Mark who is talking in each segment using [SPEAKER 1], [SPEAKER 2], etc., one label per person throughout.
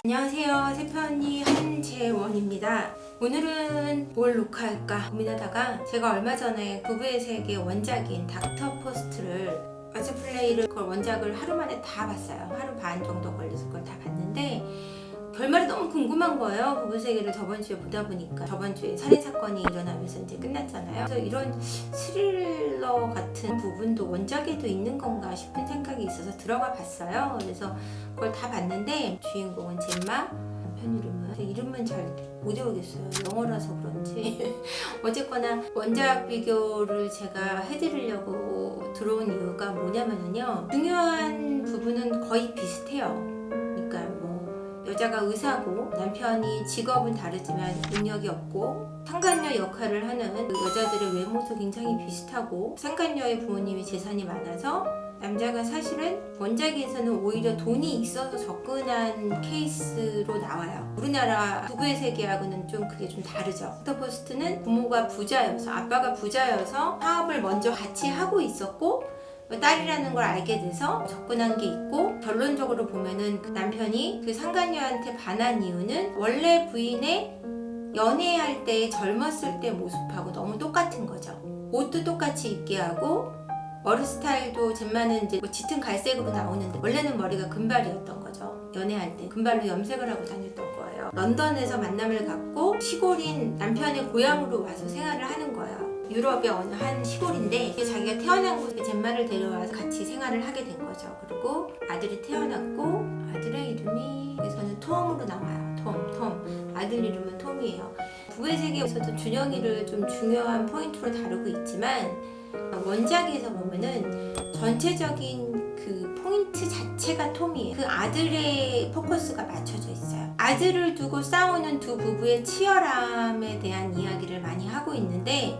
[SPEAKER 1] 안녕하세요. 세편이 한재원입니다. 오늘은 뭘 녹화할까 고민하다가 제가 얼마 전에 부부의 세계 원작인 닥터 포스트를 어즈플레이를 그걸 원작을 하루 만에 다 봤어요. 하루 반 정도 걸려서 그걸 다 봤는데 결말이 너무 궁금한 거예요. 부부의 세계를 저번 주에 보다 보니까 저번 주에 살인사건이 일어나면서 이제 끝났잖아요. 그래서 이런 스릴러 같은 부분도 원작에도 있는 건가 싶은 생각이 있어서 들어가 봤어요. 그래서 그걸 다 봤는데 주인공은 젬마, 남편 이름은 잘 못 외우겠어요. 영어라서 그런지. 어쨌거나 원작 비교를 제가 해드리려고 들어온 이유가 뭐냐면요. 중요한 부분은 거의 비슷해요. 그러니까 뭐 여자가 의사고 남편이 직업은 다르지만 능력이 없고 상간녀 역할을 하는 그 여자들의 외모도 굉장히 비슷하고 상간녀의 부모님이 재산이 많아서 남자가 사실은 원작에서는 오히려 돈이 있어서 접근한 케이스로 나와요. 우리나라 부부의 세계하고는 좀 그게 좀 다르죠. 닥터 포스트는 부모가 부자여서 아빠가 부자여서 사업을 먼저 같이 하고 있었고 딸이라는 걸 알게 돼서 접근한 게 있고 결론적으로 보면은 그 남편이 그 상간녀한테 반한 이유는 원래 부인의 연애할 때 젊었을 때 모습하고 너무 똑같은 거죠. 옷도 똑같이 입게 하고 머리 스타일도 젬마는 이제 뭐 짙은 갈색으로 나오는데 원래는 머리가 금발이었던 거죠. 연애할 때 금발로 염색을 하고 다녔던 거예요. 런던에서 만남을 갖고 시골인 남편의 고향으로 와서 생활을 하는 거예요. 유럽의 어느 한 시골인데 자기가 태어난 곳에 젬마를 데려와서 같이 생활을 하게 된 거죠. 그리고 아들이 태어났고 아들의 이름이 여기서는 톰으로 나와요. 톰. 아들 이름은 톰이에요. 부부의 세계에서도 준영이를 좀 중요한 포인트로 다루고 있지만 원작에서 보면은 전체적인 그 포인트 자체가 톰이에요. 그 아들의 포커스가 맞춰져 있어요. 아들을 두고 싸우는 두 부부의 치열함에 대한 이야기를 많이 하고 있는데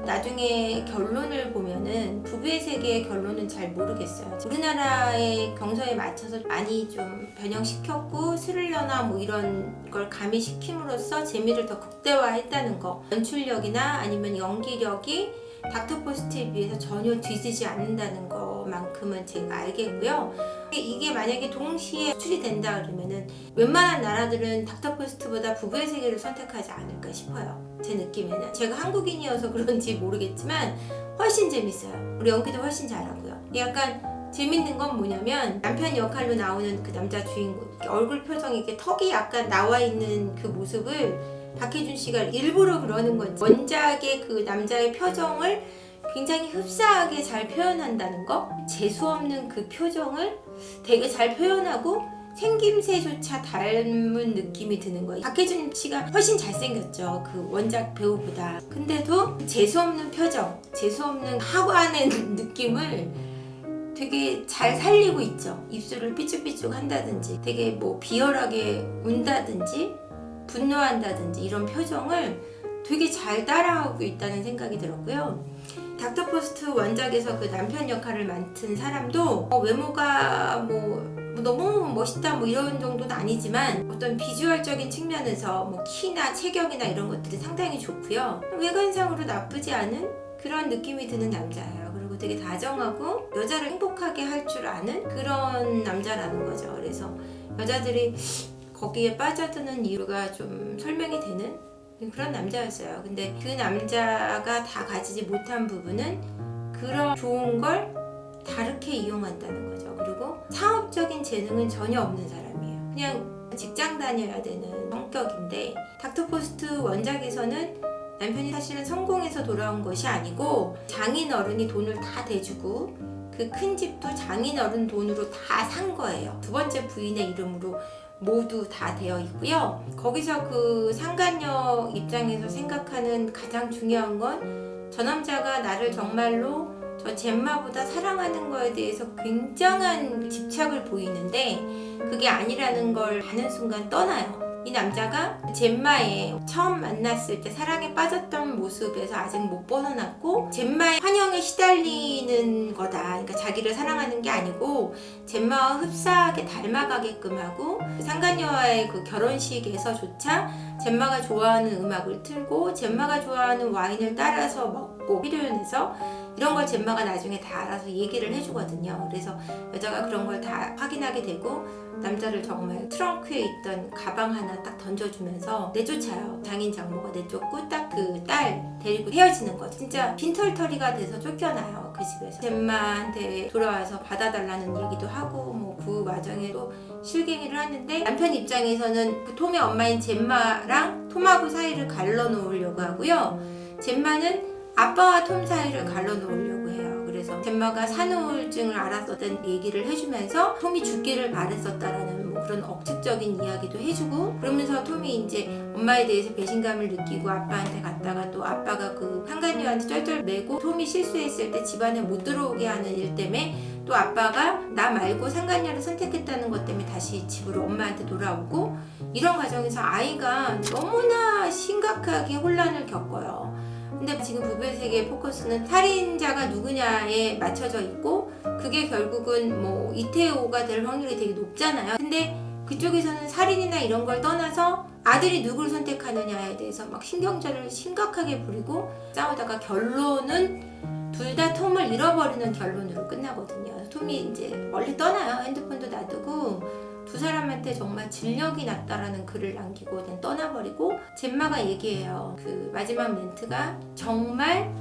[SPEAKER 1] 나중에 결론을 보면은 부부의 세계의 결론은 잘 모르겠어요. 우리나라의 경서에 맞춰서 많이 좀 변형시켰고 스릴러나 뭐 이런 걸 가미시킴으로써 재미를 더 극대화했다는 거, 연출력이나 아니면 연기력이 닥터 포스트에 비해서 전혀 뒤지지 않는다는 것만큼은 제가 알겠고요. 이게 만약에 동시에 수출이 된다 그러면은 웬만한 나라들은 닥터 포스트보다 부부의 세계를 선택하지 않을까 싶어요. 제 느낌에는. 제가 한국인이어서 그런지 모르겠지만 훨씬 재밌어요. 우리 연기도 훨씬 잘하고요. 약간 재밌는 건 뭐냐면 남편 역할로 나오는 그 남자 주인공 얼굴 표정이 이렇게 턱이 약간 나와 있는 그 모습을 박해준 씨가 일부러 그러는 건지 원작의 그 남자의 표정을 굉장히 흡사하게 잘 표현한다는 거, 재수없는 그 표정을 되게 잘 표현하고 생김새조차 닮은 느낌이 드는 거예요. 박해준 씨가 훨씬 잘생겼죠. 그 원작 배우보다. 근데도 재수없는 표정, 재수없는 하관의 느낌을 되게 잘 살리고 있죠. 입술을 삐죽삐죽 한다든지 되게 뭐 비열하게 운다든지 분노한다든지 이런 표정을 되게 잘 따라하고 있다는 생각이 들었고요. 닥터 포스트 원작에서 그 남편 역할을 맡은 사람도 외모가 뭐 너무 멋있다 뭐 이런 정도는 아니지만 어떤 비주얼적인 측면에서 뭐 키나 체격이나 이런 것들이 상당히 좋고요. 외관상으로 나쁘지 않은 그런 느낌이 드는 남자예요. 그리고 되게 다정하고 여자를 행복하게 할 줄 아는 그런 남자라는 거죠. 그래서 여자들이 거기에 빠져드는 이유가 좀 설명이 되는 그런 남자였어요. 근데 그 남자가 다 가지지 못한 부분은 그런 좋은 걸 다르게 이용한다는 거죠. 그리고 상업적인 재능은 전혀 없는 사람이에요. 그냥 직장 다녀야 되는 성격인데 닥터 포스트 원작에서는 남편이 사실은 성공해서 돌아온 것이 아니고 장인 어른이 돈을 다 대주고 그 큰 집도 장인 어른 돈으로 다 산 거예요. 두 번째 부인의 이름으로 모두 다 되어 있고요. 거기서 그 상간녀 입장에서 생각하는 가장 중요한 건 저 남자가 나를 정말로 저 젬마보다 사랑하는 거에 대해서 굉장한 집착을 보이는데 그게 아니라는 걸 아는 순간 떠나요. 이 남자가 젬마에 처음 만났을 때 사랑에 빠졌던 모습에서 아직 못 벗어났고 젬마의 환영에 시달리는 거다. 그러니까 자기를 사랑하는 게 아니고 젬마와 흡사하게 닮아가게끔 하고 상간녀와의 그 결혼식에서조차 젬마가 좋아하는 음악을 틀고 젬마가 좋아하는 와인을 따라서 먹고 필요해서 이런 걸 젬마가 나중에 다 알아서 얘기를 해주거든요. 그래서 여자가 그런 걸 다 확인하게 되고 남자를 정말 트렁크에 있던 가방 하나 딱 던져주면서 내쫓아요. 장인 장모가 내쫓고 딱 그 딸 데리고 헤어지는 거죠. 진짜 빈털터리가 돼서 쫓겨나요. 그 집에서. 젬마한테 돌아와서 받아달라는 얘기도 하고 뭐 그 와중에 또 실갱이를 하는데 남편 입장에서는 그 톰의 엄마인 젬마랑 톰하고 사이를 갈라놓으려고 하고요. 젬마는 아빠와 톰 사이를 갈라놓으려고 해요. 그래서 젬마가 산후우울증을 앓았었던 얘기를 해주면서 톰이 죽기를 바랬었다라는 뭐 그런 억측적인 이야기도 해주고, 그러면서 톰이 이제 엄마에 대해서 배신감을 느끼고 아빠한테 갔다가 또 아빠가 그 상간녀한테 쩔쩔매고 톰이 실수했을 때 집안에 못 들어오게 하는 일 때문에 또 아빠가 나 말고 상간녀를 선택했다는 것 때문에 다시 집으로 엄마한테 돌아오고, 이런 과정에서 아이가 너무나 심각하게 혼란을 겪어요. 근데 지금 부부의 세계의 포커스는 살인자가 누구냐에 맞춰져 있고, 그게 결국은 뭐 이태호가 될 확률이 되게 높잖아요. 근데 그쪽에서는 살인이나 이런 걸 떠나서 아들이 누굴 선택하느냐에 대해서 막 신경전을 심각하게 부리고 싸우다가 결론은 둘 다 톰을 잃어버리는 결론으로 끝나거든요. 톰이 이제 멀리 떠나요. 핸드폰도 놔두고 두 사람한테 정말 진력이 났다라는 글을 남기고 그냥 떠나버리고, 젬마가 얘기해요. 그 마지막 멘트가 정말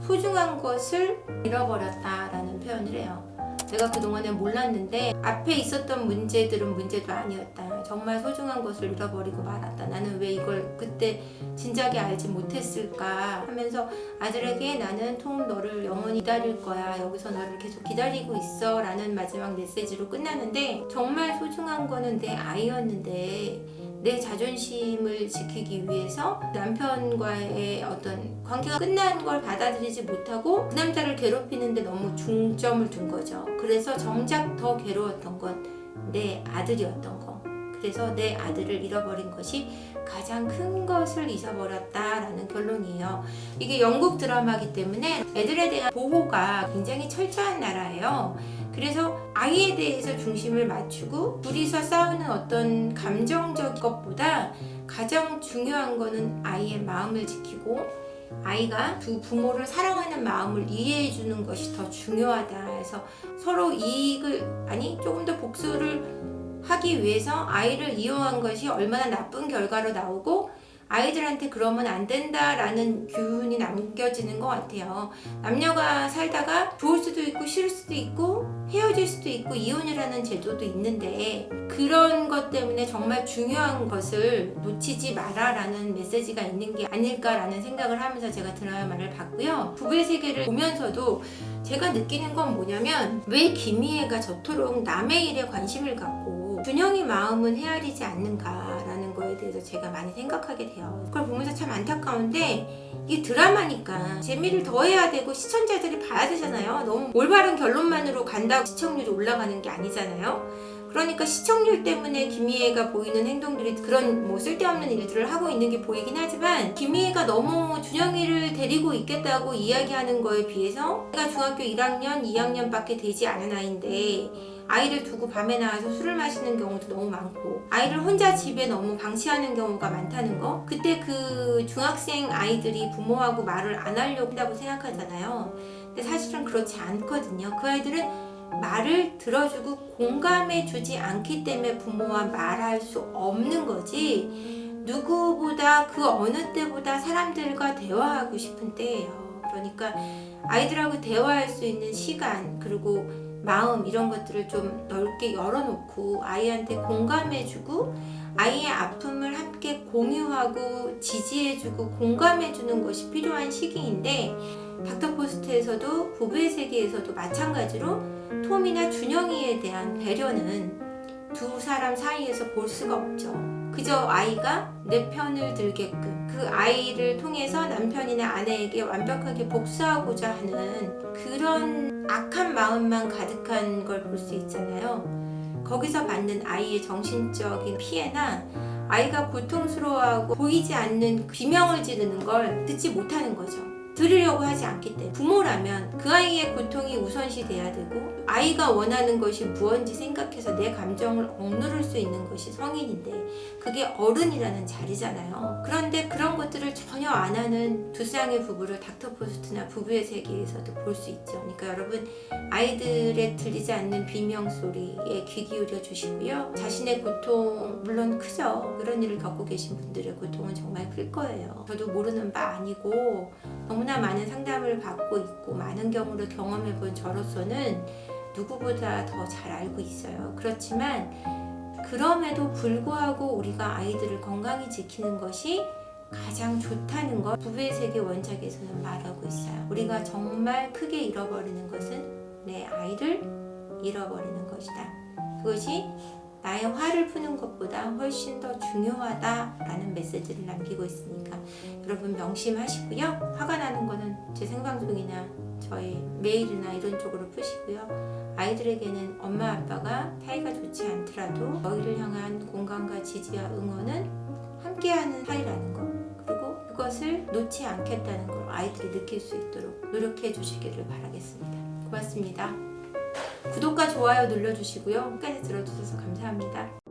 [SPEAKER 1] 소중한 것을 잃어버렸다라는 표현을 해요. 내가 그동안에 몰랐는데 앞에 있었던 문제들은 문제도 아니었다. 정말 소중한 것을 잃어버리고 말았다. 나는 왜 이걸 그때 진작에 알지 못했을까 하면서 아들에게 나는 톰 너를 영원히 기다릴 거야. 여기서 너를 계속 기다리고 있어 라는 마지막 메시지로 끝나는데, 정말 소중한 거는 내 아이였는데 내 자존심을 지키기 위해서 남편과의 어떤 관계가 끝난 걸 받아들이지 못하고 그 남자를 괴롭히는데 너무 중점을 둔 거죠. 그래서 정작 더 괴로웠던 건 내 아들이었던 거. 그래서 내 아들을 잃어버린 것이 가장 큰 것을 잊어버렸다라는 결론이에요. 이게 영국 드라마이기 때문에 애들에 대한 보호가 굉장히 철저한 나라예요. 그래서 아이에 대해서 중심을 맞추고 둘이서 싸우는 어떤 감정적 것보다 가장 중요한 거는 아이의 마음을 지키고 아이가 두 부모를 사랑하는 마음을 이해해 주는 것이 더 중요하다 해서 서로 이익을 조금 더 복수를 하기 위해서 아이를 이용한 것이 얼마나 나쁜 결과로 나오고 아이들한테 그러면 안 된다라는 교훈이 남겨지는 것 같아요. 남녀가 살다가 좋을 수도 있고 싫을 수도 있고 헤어질 수도 있고 이혼을 하는 제도도 있는데, 그런 것 때문에 정말 중요한 것을 놓치지 마라라는 메시지가 있는 게 아닐까라는 생각을 하면서 제가 드라마를 봤고요. 부부의 세계를 보면서도 제가 느끼는 건 뭐냐면, 왜 김희애가 저토록 남의 일에 관심을 갖고 준영이 마음은 헤아리지 않는가라는 거에 대해서 제가 많이 생각하게 돼요. 그걸 보면서 참 안타까운데, 이게 드라마니까 재미를 더해야 되고 시청자들이 봐야 되잖아요. 너무 올바른 결론만으로 간다고 시청률이 올라가는 게 아니잖아요. 그러니까 시청률 때문에 김희애가 보이는 행동들이 그런 뭐 쓸데없는 일들을 하고 있는 게 보이긴 하지만, 김희애가 너무 준영이를 데리고 있겠다고 이야기하는 거에 비해서 내가 중학교 1학년, 2학년밖에 되지 않은 아이인데 아이를 두고 밤에 나와서 술을 마시는 경우도 너무 많고 아이를 혼자 집에 너무 방치하는 경우가 많다는 거, 그때 그 중학생 아이들이 부모하고 말을 안 하려고 한다고 생각하잖아요. 근데 사실은 그렇지 않거든요. 그 아이들은 말을 들어주고 공감해주지 않기 때문에 부모와 말할 수 없는 거지, 누구보다 그 어느 때보다 사람들과 대화하고 싶은 때예요. 그러니까 아이들하고 대화할 수 있는 시간 그리고 마음, 이런 것들을 좀 넓게 열어놓고 아이한테 공감해주고 아이의 아픔을 함께 공유하고 지지해주고 공감해주는 것이 필요한 시기인데, 닥터포스트에서도 부부의 세계에서도 마찬가지로 톰이나 준영이에 대한 배려는 두 사람 사이에서 볼 수가 없죠. 그저 아이가 내 편을 들게끔 그 아이를 통해서 남편이나 아내에게 완벽하게 복수하고자 하는 그런 악한 마음만 가득한 걸 볼 수 있잖아요. 거기서 받는 아이의 정신적인 피해나 아이가 고통스러워하고 보이지 않는 비명을 지르는 걸 듣지 못하는 거죠. 들으려고 하지 않기 때문에 부모라면 그 아이의 고통이 우선시 돼야 되고 아이가 원하는 것이 무언지 생각해서 내 감정을 억누를 수 있는 것이 성인인데 그게 어른이라는 자리잖아요. 그런데 그런 것들을 전혀 안 하는 두 쌍의 부부를 닥터포스트나 부부의 세계에서도 볼 수 있죠. 그러니까 여러분 아이들의 들리지 않는 비명소리에 귀 기울여 주시고요. 자신의 고통 물론 크죠. 그런 일을 겪고 계신 분들의 고통은 정말 클 거예요. 저도 모르는 바 아니고 너무나 많은 상담을 받고 있고 많은 경우를 경험해 본 저로서는 누구보다 더 잘 알고 있어요. 그렇지만 그럼에도 불구하고 우리가 아이들을 건강히 지키는 것이 가장 좋다는 것 부부의 세계 원작에서는 말하고 있어요. 우리가 정말 크게 잃어버리는 것은 내 아이를 잃어버리는 것이다. 그것이 나의 화를 푸는 것보다 훨씬 더 중요하다라는 메시지를 남기고 있으니까 여러분 명심하시고요. 화가 나는 거는 제 생방송이나 저희 메일이나 이런 쪽으로 푸시고요. 아이들에게는 엄마 아빠가 사이가 좋지 않더라도 너희를 향한 공감과 지지와 응원은 함께하는 사이라는 거, 그리고 그것을 놓지 않겠다는 걸 아이들이 느낄 수 있도록 노력해 주시기를 바라겠습니다. 고맙습니다. 구독과 좋아요 눌러주시고요. 끝까지 들어주셔서 감사합니다.